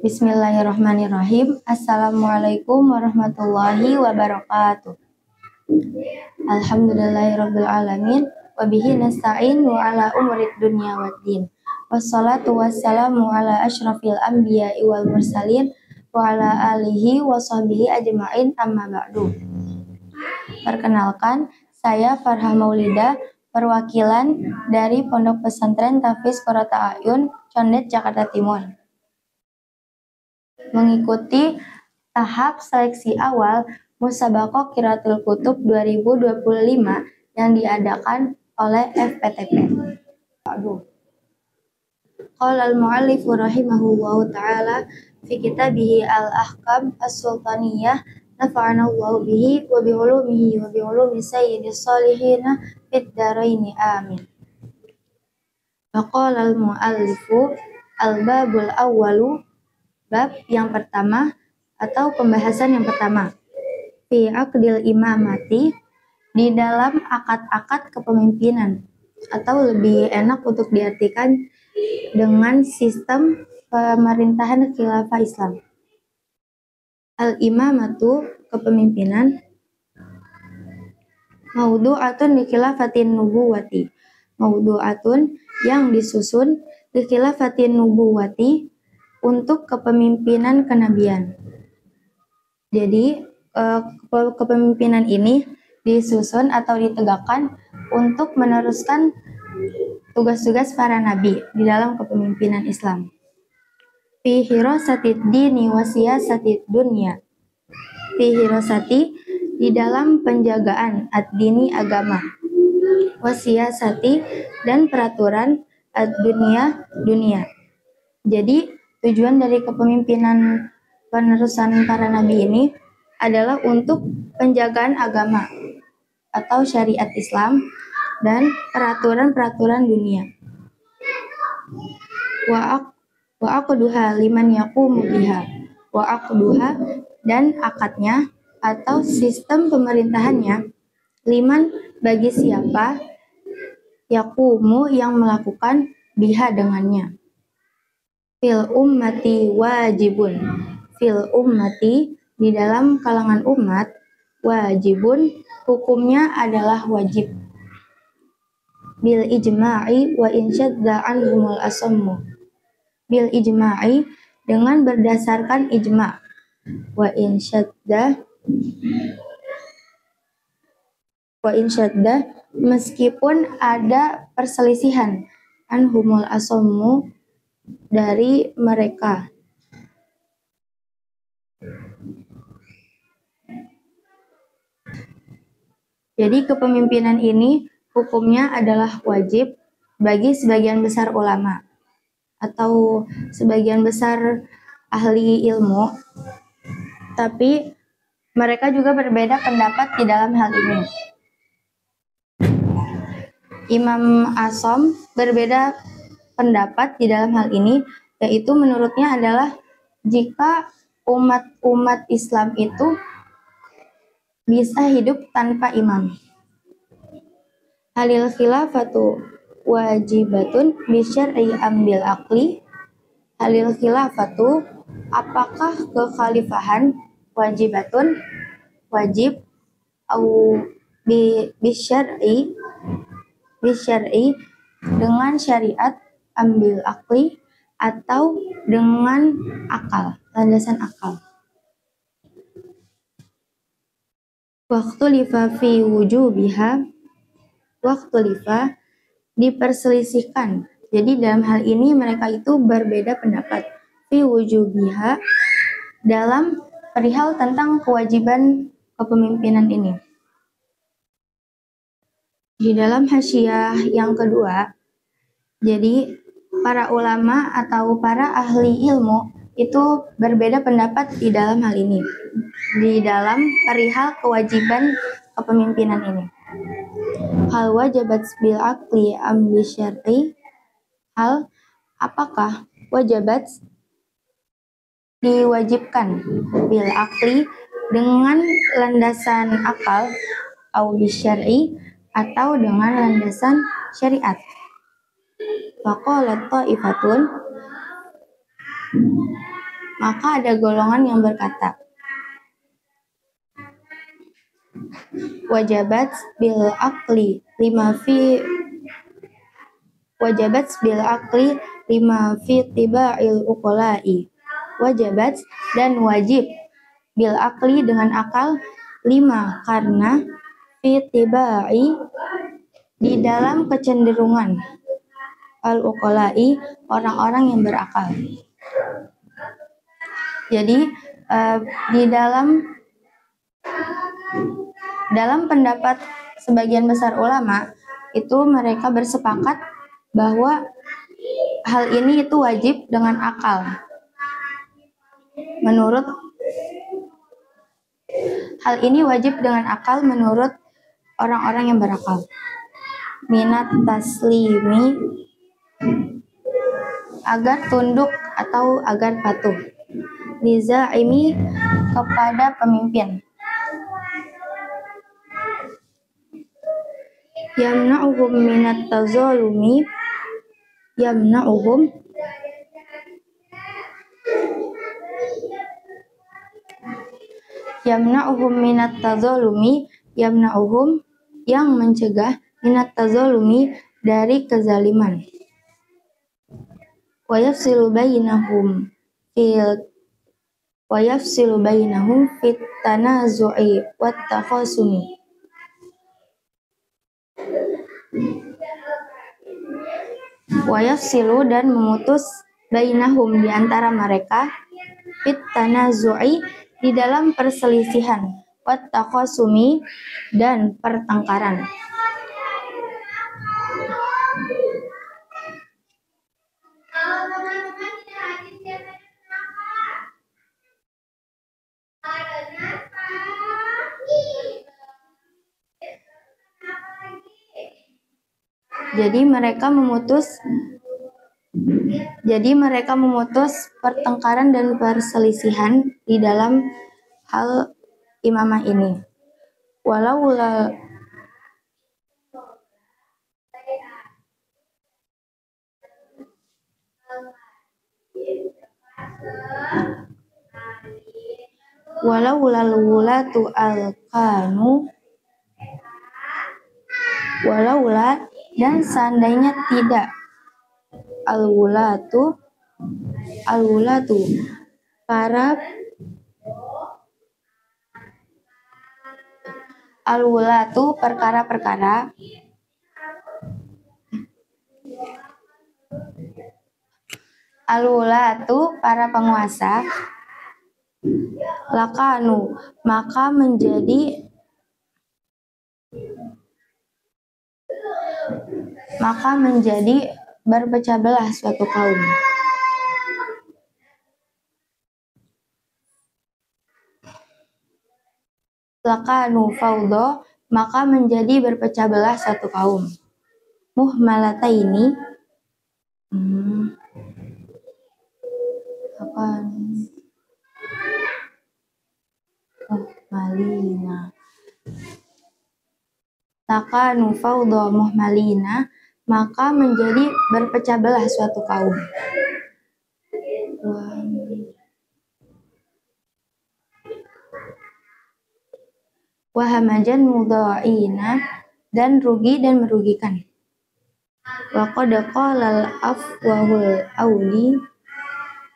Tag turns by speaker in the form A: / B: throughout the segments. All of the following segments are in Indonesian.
A: Bismillahirrahmanirrahim. Assalamualaikum warahmatullahi wabarakatuh. Alhamdulillahirabbil alamin wa bihi nasta'in wa ala umurid dunya waddin. Wassalatu wassalamu ala asyrafil anbiya'i wal mursalin wa ala alihi wa sahbihi ajma'in amma ba'du. Perkenalkan, saya Farhah Maulida, perwakilan dari Pondok Pesantren Tahfiz Qurrata A'yun, Condet, Jakarta Timur. Mengikuti tahap seleksi awal Musabaqah Qiraatul Kutub 2025 yang diadakan oleh FPTP. Qala al-mu'allif rahimahullahu ta'ala fi kitabih al-ahkam as-sultaniyah nafa'ana Allahu bihi wa bi ulumihi wa bi ulumi sayyidis sholihin fid dharaini amin. Wa qala al-mu'allifu al-babul awwalu, bab yang pertama atau pembahasan yang pertama, fi aqdil imamati, di dalam akad-akad kepemimpinan, atau lebih enak untuk diartikan dengan sistem pemerintahan khilafah Islam. Al-imamatu, kepemimpinan, maudu'atun li khilafatin nubuwati, maudu'atun, yang disusun, li khilafatin nubuwati, untuk kepemimpinan kenabian. Jadi kepemimpinan ini disusun atau ditegakkan untuk meneruskan tugas-tugas para nabi di dalam kepemimpinan Islam. Fi hirasatid dini wa siyasatid dunya. Fi hirasati, di dalam penjagaan ad-dini agama, wa siyasati, dan peraturan ad-dunya dunia. Jadi tujuan dari kepemimpinan penerusan para nabi ini adalah untuk penjagaan agama atau syariat Islam dan peraturan-peraturan dunia. Wa aqduha liman yaqumu biha. Wa aqduha, dan akadnya atau sistem pemerintahannya, liman, bagi siapa, yaqumu, yang melakukan, biha, dengannya. Fil ummati wajibun. Fil ummati, di dalam kalangan umat, wajibun, hukumnya adalah wajib. Bil ijma'i wa insyadda anhumul asammu. Bil ijma'i, dengan berdasarkan ijma'. Wa insyadda, meskipun ada perselisihan, anhumul asammu, dari mereka. Jadi kepemimpinan ini hukumnya adalah wajib bagi sebagian besar ulama atau sebagian besar ahli ilmu, tapi mereka juga berbeda pendapat di dalam hal ini. Imam Asom berbeda pendapat di dalam hal ini, yaitu menurutnya adalah jika umat Islam itu bisa hidup tanpa imam. Halil khilafatu wajibatun bisyar'i ambil akli. Halil khilafatu, apakah kekhalifahan, wajibatun, wajib, au bisyar'i, dengan syariat, ambil akli, atau dengan akal, landasan akal. Waktulifa fi wujubiha, waktulifa, diperselisihkan. Jadi dalam hal ini mereka itu berbeda pendapat. Fi wujubiha, dalam perihal tentang kewajiban kepemimpinan ini. Di dalam hasyiah yang kedua, jadi para ulama atau para ahli ilmu itu berbeda pendapat di dalam hal ini, di dalam perihal kewajiban kepemimpinan ini. Hal wajabat bil aqli am bi syar'i, hal, apakah wajabat, diwajibkan, bil aqli, dengan landasan akal, au bi syar'i, atau dengan landasan syariat. Faqalat ta'ifatun, Maka ada golongan yang berkata, wajabat bil akli lima fi tiba'il uqala'i. Wajabat dan wajib bil akli dengan akal, lima karena fi tiba'i di dalam kecenderungan, al uqala'i orang-orang yang berakal. Jadi di dalam pendapat sebagian besar ulama itu mereka bersepakat bahwa hal ini itu wajib dengan akal. Hal ini wajib dengan akal menurut orang-orang yang berakal. Minat taslimi, agar tunduk atau agar patuh. Lizaimi, kepada pemimpin. Yamna'uhum minat tazalumi, yamna'uhum minat tazalumi, yamna'uhum yang mencegah minat tazalumi dari kezaliman. Wa yafsilu bainahum fit tanazu'i wat takhasumi. Wa yafsilu dan memutus bainahum di antara mereka, fit tanazu'i di dalam perselisihan, wat takhasumi dan pertengkaran. Jadi mereka memutus pertengkaran dan perselisihan di dalam hal imamah ini. Walaula dan seandainya tidak al-wulatu perkara-perkara, al-wulatu para penguasa, lakanu maka menjadi berpecah belah suatu kaum. Lakanu fawdo maka menjadi berpecah belah suatu kaum. Muhmalataini Lakanu fawdo muhmalina maka menjadi berpecah belah suatu kaum. Wahamajan mudha'ina dan rugi dan merugikan. Wa qad qalal afwahul auli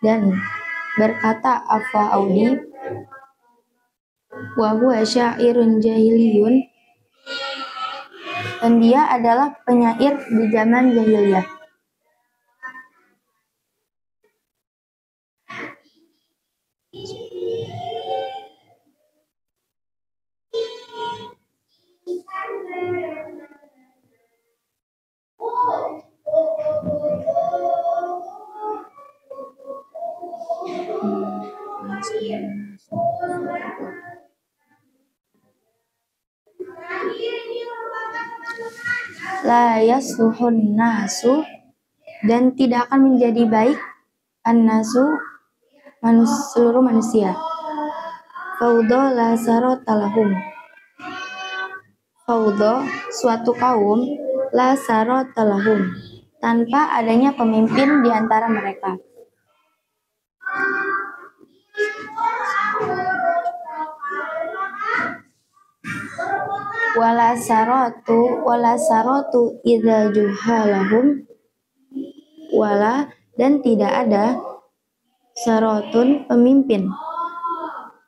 A: dan berkata afwa auli, wa huwa syairun jahiliyun dan dia adalah penyair di zaman jahiliyah. La yasluhun nasu dan tidak akan menjadi baik an-nasu seluruh manusia. Fawdo la sarota lahum. Fawdo suatu kaum la sarota lahum tanpa adanya pemimpin di antara mereka. wala saratu idza juhalahum, wala dan tidak ada sarotun pemimpin,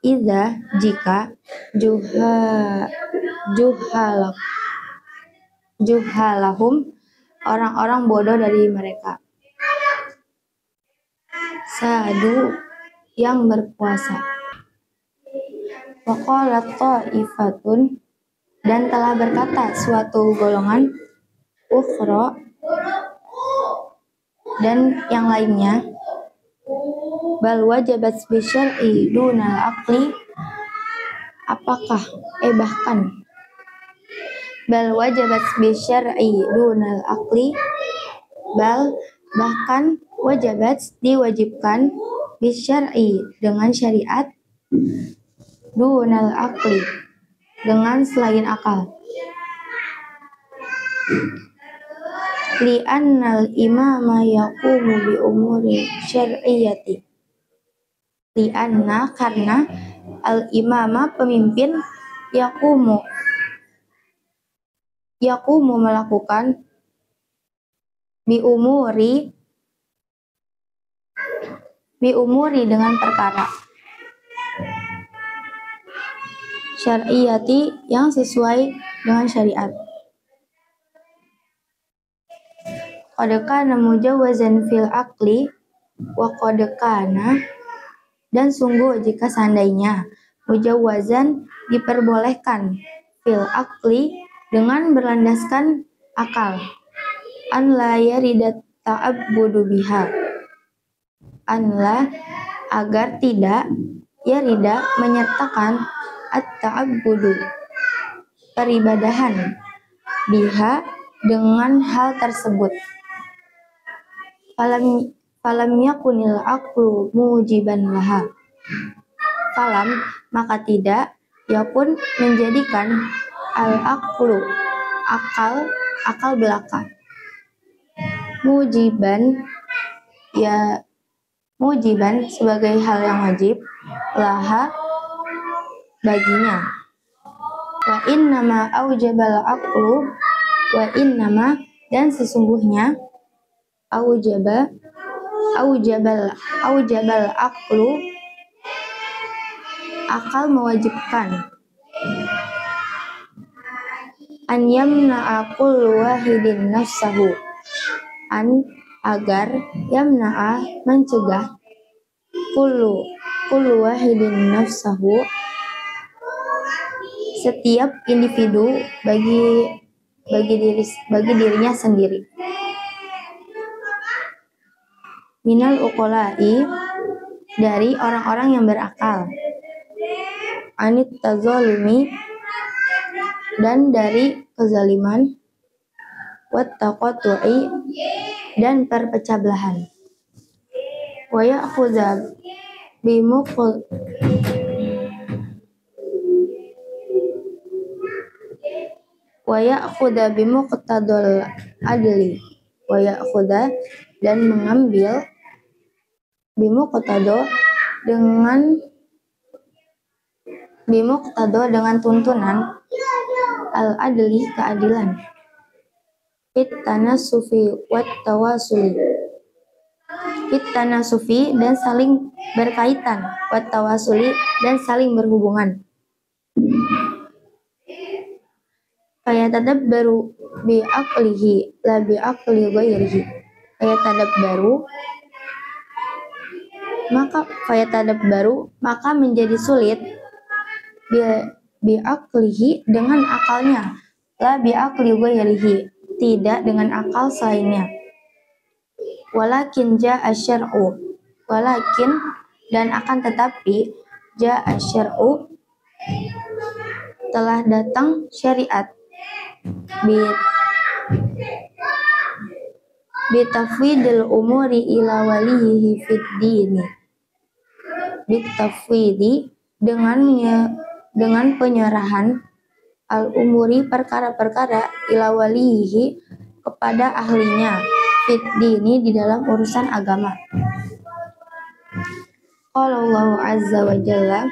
A: idza jika juhalahum orang-orang bodoh dari mereka, sadu yang berpuasa. Waqalat ta'ifatun dan telah berkata suatu golongan, ukhra dan yang lainnya, bal wajabat bisyar'i dunal aqli, bahkan bal wajabat bisyar'i dunal aqli, bahkan wajabat diwajibkan bisyar'i dengan syariat, dunal aqli dengan selain akal, li'annal imama yaqumu bi umuri syar'iyyati, li'anna karena al imama pemimpin, yaqumu melakukan bi umuri dengan perkara syar'iyyati yang sesuai dengan syariat. Qad kana mujawwazan fil aqli wa qad kana, dan sungguh jika seandainya mujawwazan diperbolehkan fil aqli dengan berlandaskan akal, an la yaridat ta'abbudu biha, an la agar tidak, yarida menyertakan at-ta'abbudu peribadahan, biha dengan hal tersebut, falam yakunil aqlu mujiban laha, falam maka tidak, yakun menjadikan al aqlu akal belaka, mujiban sebagai hal yang wajib, laha baginya, wa innama aujabal aqlu, wa innama dan sesungguhnya, aujabal aqlu akal mewajibkan, an yamna'a kullu wahidin nafsahu, an agar, yamna'a mencegah, kullu wahidin nafsahu setiap individu bagi dirinya sendiri, minal uqola'i dari orang-orang yang berakal, anit tazalumi dan dari kezaliman, wat taqatu'i dan perpecah belahan, wa ya'khudha bimuqtadal adli, wa ya'khudha dan mengambil, bimuqtado dengan tuntunan, al adli keadilan, fit tanasufi wat tawasuli, fit tanasufi dan saling berkaitan, wat tawasuli dan saling berhubungan, fayatadabbaru bi aqlihi la bi aqli ghairihi, maka menjadi sulit, bi aqlihi dengan akalnya, la bi aqli ghairihi tidak dengan akal selainnya, walakin ja'a syar'u, walakin dan akan tetapi, ja'a syar'u telah datang syariat, bitafwidil umuri ila walihi fid dini, bitafwidi dengan penyerahan, al umuri perkara-perkara, ila walihi kepada ahlinya, fid dini di dalam urusan agama. Qala Allah azza wa jalla,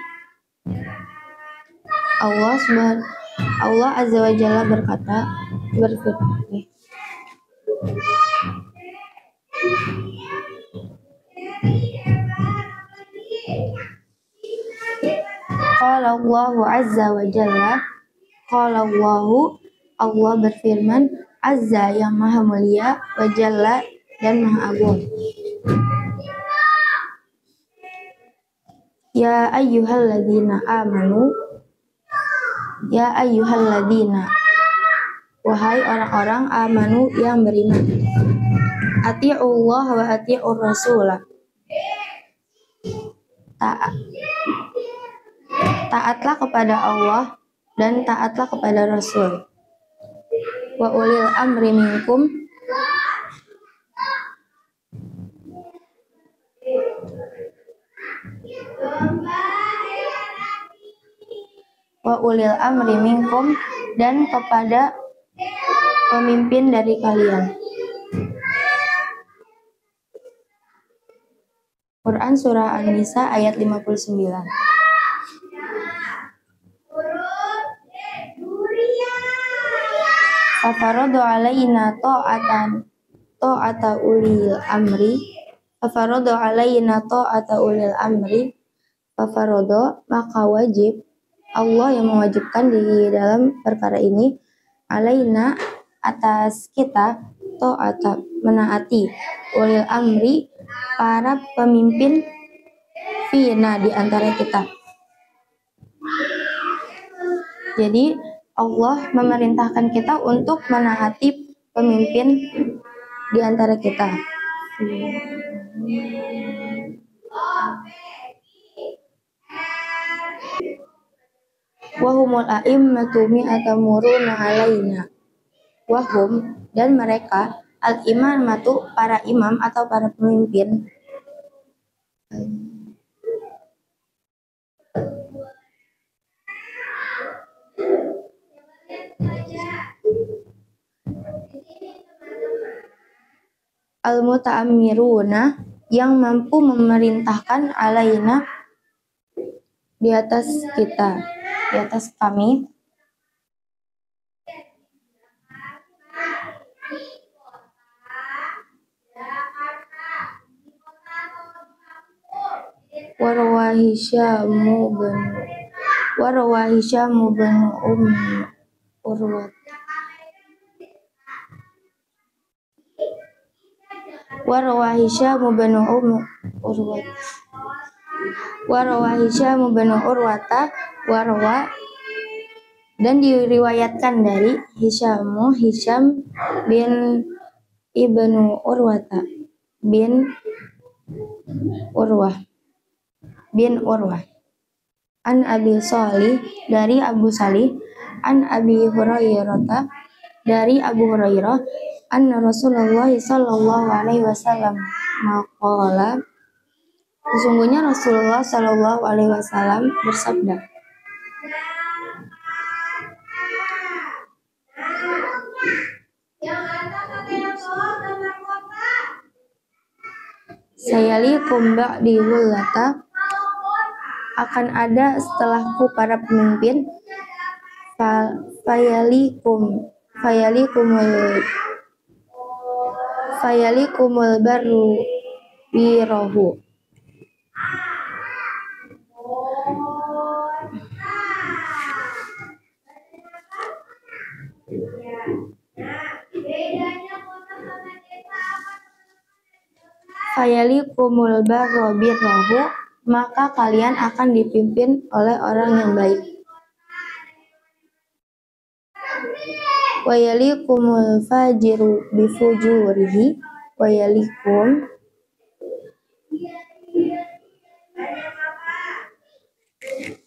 A: Allah Azza wa Jalla berfirman. Qala Allahu Azza wa Jalla, qala Allahu, Allah berfirman, Azza yang maha mulia, wa Jalla dan maha agung. Ya ayyuhalladzina amanu, ya ayyuhalladzina, wahai orang-orang amanu yang beriman, ati'ullah wa ati'ur rasulah, taatlah kepada Allah dan taatlah kepada Rasul. Wa ulil amri minkum, wa ulil amri minkum, dan kepada pemimpin dari kalian. Quran Surah An-Nisa ayat 59. Fafaradu alaina ta'ata ulil amri, fafaradu alaina ta'ata ulil amri, fafaradu, maka wajib, Allah yang mewajibkan di dalam perkara ini, alaina, atas kita, ta'ata, menaati, ulil amri, para pemimpin, fina, di antara kita. Jadi Allah memerintahkan kita untuk menaati pemimpin di antara kita. Wahumul a'immatu mi'atamuruna alaina. Wahum, dan mereka, al-imamatu, para imam atau para pemimpin. Al-muta'ammiruna, yang mampu memerintahkan alaina, di atas kita, di atas kami. Warwa Hisyamu bin Urwat. Warwa Hisyamu bin Urwat. Warwa Hisyamu bin Urwata, warwa, dan diriwayatkan dari Hisham bin Ibnu Urwata bin Urwah an Abi Shalih, dari Abu Salih, an Abi Hurairah, dari Abu Hurairah, anna Rasulullah sallallahu alaihi wasallam maqala, sesungguhnya Rasulullah sallallahu alaihi wasallam bersabda, sayalikum ba'di wulata, akan ada setelahku para pemimpin, fayalikumul barru birahu, fayalikumul barru birahu, maka kalian akan dipimpin oleh orang yang baik. Wayalikumul fajiru bifujurihi,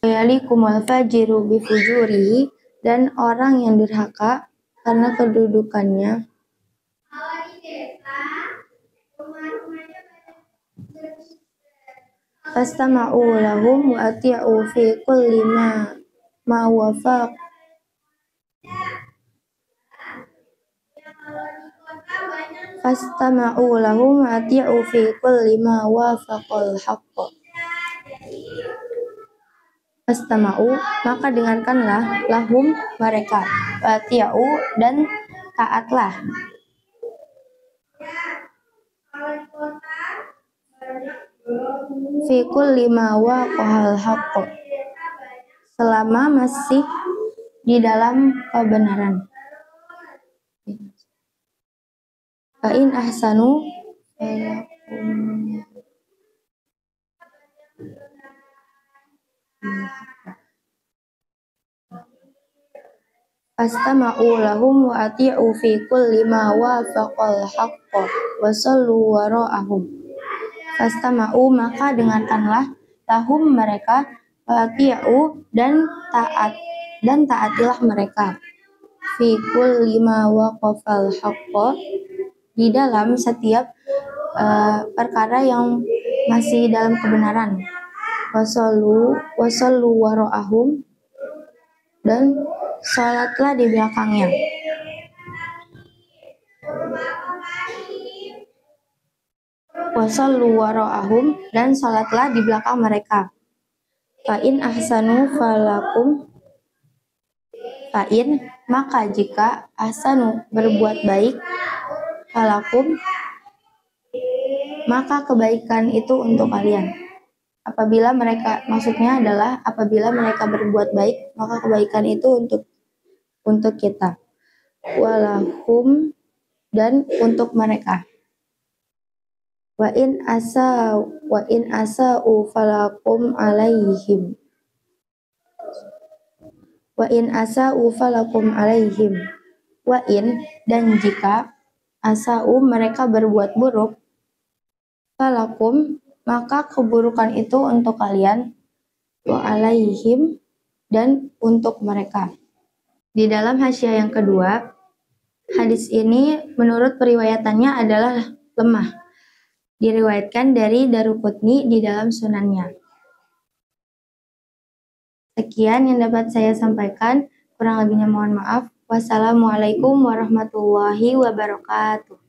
A: wayalikumul fajiru bifujurihi, dan orang yang durhaka karena kedudukannya. Fastama'u lahum wa ati'u fi kulli ma wafaq. Fastama'u lahum wa ati'u fi kulli ma wafaqal haqq. Fastama'u, maka dengarkanlah, lahum mereka, wati'u dan taatlah. Fi kulli ma waqa'al haqq, selama masih di dalam kebenaran. Fa in ahsanu fastama'u lahum wa ati'u fi kulli ma wafaqal haqqa wa sallu wara'ahum. Fastama'u, maka dengarkanlah, lahum mereka, wa ati'u dan taatilah mereka. Fi kulli ma waqafal haqqa, di dalam setiap perkara yang masih dalam kebenaran. Wasallu wara'ahum, dan salatlah di belakangnya. Wasallu wara'ahum, dan salatlah di belakang mereka. Fa'in ahsanu falakum, fa'in, maka jika ahsanu berbuat baik, falakum, maka kebaikan itu untuk kalian. Apabila mereka, maksudnya adalah apabila mereka berbuat baik, maka kebaikan itu untuk kita. Walahum, dan untuk mereka. Wa in asa'u falakum alaihim. Wa in asa'u falakum alaihim. Wa in, dan jika asa'u mereka berbuat buruk, falakum, maka keburukan itu untuk kalian, wa alaihim, dan untuk mereka. Di dalam hasyiah yang kedua, hadis ini menurut periwayatannya adalah lemah. Diriwayatkan dari Daruqutni di dalam sunannya. Sekian yang dapat saya sampaikan, kurang lebihnya mohon maaf. Wassalamualaikum warahmatullahi wabarakatuh.